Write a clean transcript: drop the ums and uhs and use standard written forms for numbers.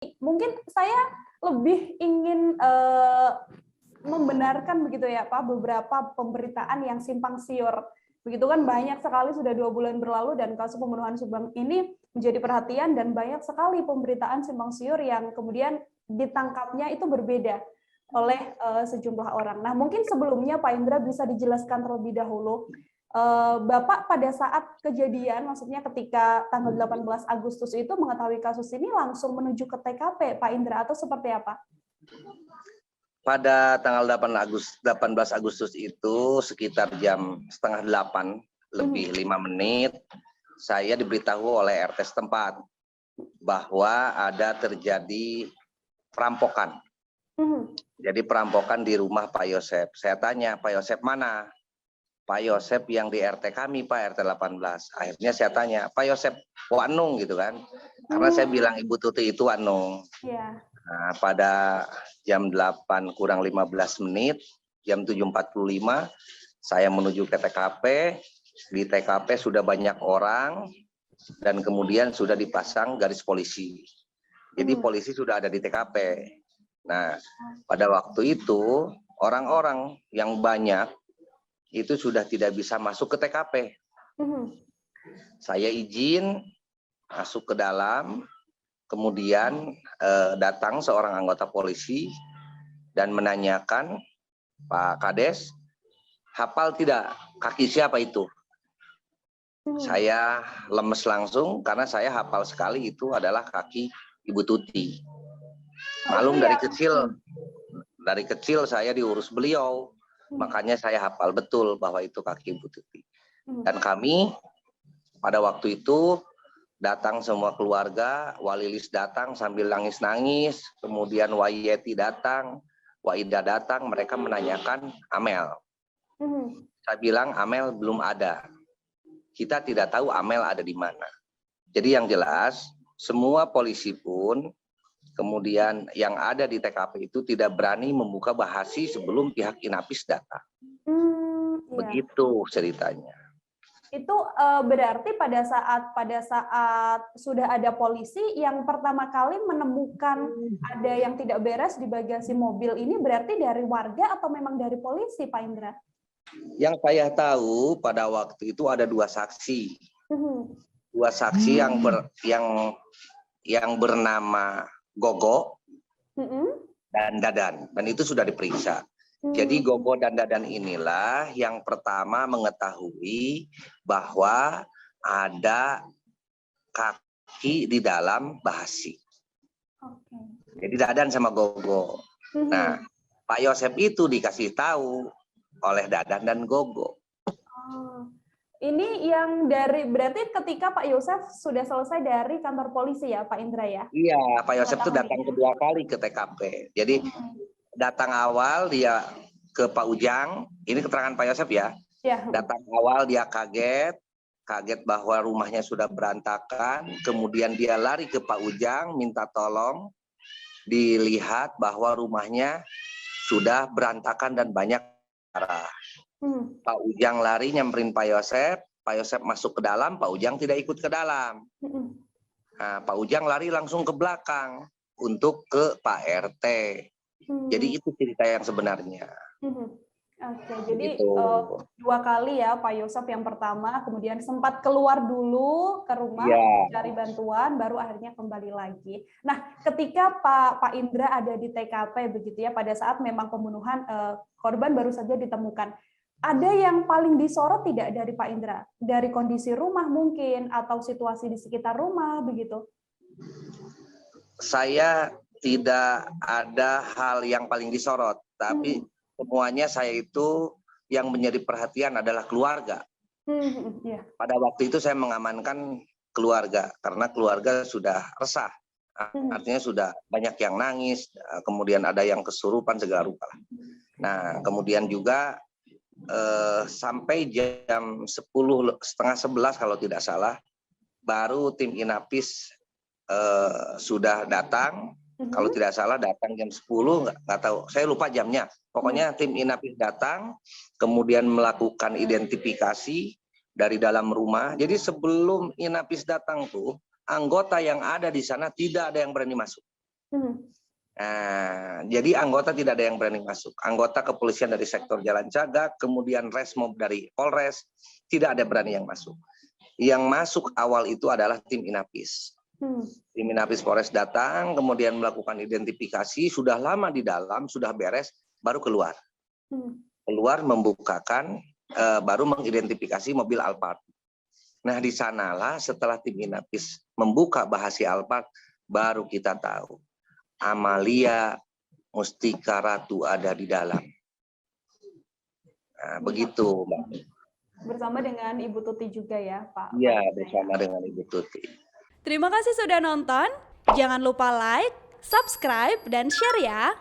Mungkin saya lebih ingin membenarkan begitu ya Pak, beberapa pemberitaan yang simpang siur. Begitu kan banyak sekali sudah 2 bulan berlalu dan kasus pembunuhan Subang ini menjadi perhatian dan banyak sekali pemberitaan simpang siur yang kemudian ditangkapnya itu berbeda oleh sejumlah orang. Nah mungkin sebelumnya Pak Indra bisa dijelaskan terlebih dahulu, Bapak pada saat kejadian, maksudnya ketika tanggal 18 Agustus itu mengetahui kasus ini langsung menuju ke TKP Pak Indra atau seperti apa? Pada tanggal 18 Agustus itu sekitar jam setengah 8 lebih 5 menit, saya diberitahu oleh RT setempat bahwa ada terjadi perampokan. Jadi perampokan di rumah Pak Yosep. Saya tanya, Pak Yosep mana? Pak Yosep yang di RT kami, Pak, RT 18. Akhirnya saya tanya, Pak Yosep Wanung gitu kan. Karena saya bilang Ibu Tuti itu Wanung. Yeah. Nah, pada jam 8 kurang 15 menit, jam 7.45, saya menuju ke TKP. Di TKP sudah banyak orang, dan kemudian sudah dipasang garis polisi. Jadi polisi sudah ada di TKP. Nah, pada waktu itu, orang-orang yang banyak, itu sudah tidak bisa masuk ke TKP. Saya izin masuk ke dalam, kemudian datang seorang anggota polisi dan menanyakan, Pak Kades, hafal tidak kaki siapa itu? Saya lemes langsung karena saya hafal sekali itu adalah kaki Ibu Tuti. Malum dari kecil saya diurus beliau, makanya saya hafal betul bahwa itu kaki Ibu Tuti. Dan kami pada waktu itu datang semua keluarga, Walilis datang sambil nangis-nangis, kemudian Wayeti datang, Waida datang, mereka menanyakan Amel. Saya bilang Amel belum ada. Kita tidak tahu Amel ada di mana. Jadi yang jelas, semua polisi pun, kemudian yang ada di TKP itu tidak berani membuka bahasi sebelum pihak Inapis datang. Begitu ceritanya. Itu berarti pada saat sudah ada polisi yang pertama kali menemukan ada yang tidak beres di bagasi mobil ini berarti dari warga atau memang dari polisi, Pak Indra? Yang saya tahu pada waktu itu ada 2 saksi. 2 saksi yang bernama Gogo dan Dadan, dan itu sudah diperiksa. Jadi Gogo dan Dadan inilah yang pertama mengetahui bahwa ada kaki di dalam bahasi. Jadi Dadan sama Gogo. Nah, Pak Yosep itu dikasih tahu oleh Dadan dan Gogo. Ini yang berarti ketika Pak Yosef sudah selesai dari kantor polisi ya, Pak Indra ya? Iya, Pak Yosef itu datang kedua kali ke TKP. Jadi datang awal dia ke Pak Ujang, ini keterangan Pak Yosef ya. Datang awal dia kaget bahwa rumahnya sudah berantakan, kemudian dia lari ke Pak Ujang minta tolong dilihat bahwa rumahnya sudah berantakan dan banyak darah. Pak Ujang lari nyamperin Pak Yosef masuk ke dalam, Pak Ujang tidak ikut ke dalam. Nah, Pak Ujang lari langsung ke belakang untuk ke Pak RT. Jadi itu cerita yang sebenarnya. Oke, jadi 2 kali ya Pak Yosef, yang pertama kemudian sempat keluar dulu ke rumah mencari bantuan, baru akhirnya kembali lagi. Nah, ketika Pak Indra ada di TKP begitu ya, pada saat memang pembunuhan korban baru saja ditemukan, ada yang paling disorot tidak dari Pak Indra? Dari kondisi rumah mungkin, atau situasi di sekitar rumah begitu? Saya tidak ada hal yang paling disorot, tapi semuanya saya itu yang menjadi perhatian adalah keluarga. Pada waktu itu saya mengamankan keluarga, karena keluarga sudah resah. Artinya sudah banyak yang nangis, kemudian ada yang kesurupan segala rupa. Nah, kemudian juga sampai jam 10, setengah 11 kalau tidak salah, baru tim Inapis sudah datang. Kalau tidak salah datang jam 10, nggak tahu, saya lupa jamnya. Pokoknya tim Inapis datang, kemudian melakukan identifikasi dari dalam rumah. Jadi sebelum Inapis datang tuh, anggota yang ada di sana tidak ada yang berani masuk. Hmm. Nah, jadi anggota tidak ada yang berani masuk. Anggota kepolisian dari sektor Jalan Cagak, kemudian Resmob dari Polres, tidak ada berani yang masuk. Yang masuk awal itu adalah tim Inapis. Tim Inapis Polres datang, kemudian melakukan identifikasi, sudah lama di dalam, sudah beres, baru keluar. Keluar membukakan, baru mengidentifikasi mobil Alphard. Nah, di sanalah setelah tim Inapis membuka bahasi Alphard, baru kita tahu Amalia Mustika Ratu ada di dalam. Nah, begitu, Mbak. Bersama dengan Ibu Tuti juga ya, Pak? Iya, bersama dengan Ibu Tuti. Terima kasih sudah nonton. Jangan lupa like, subscribe, dan share ya.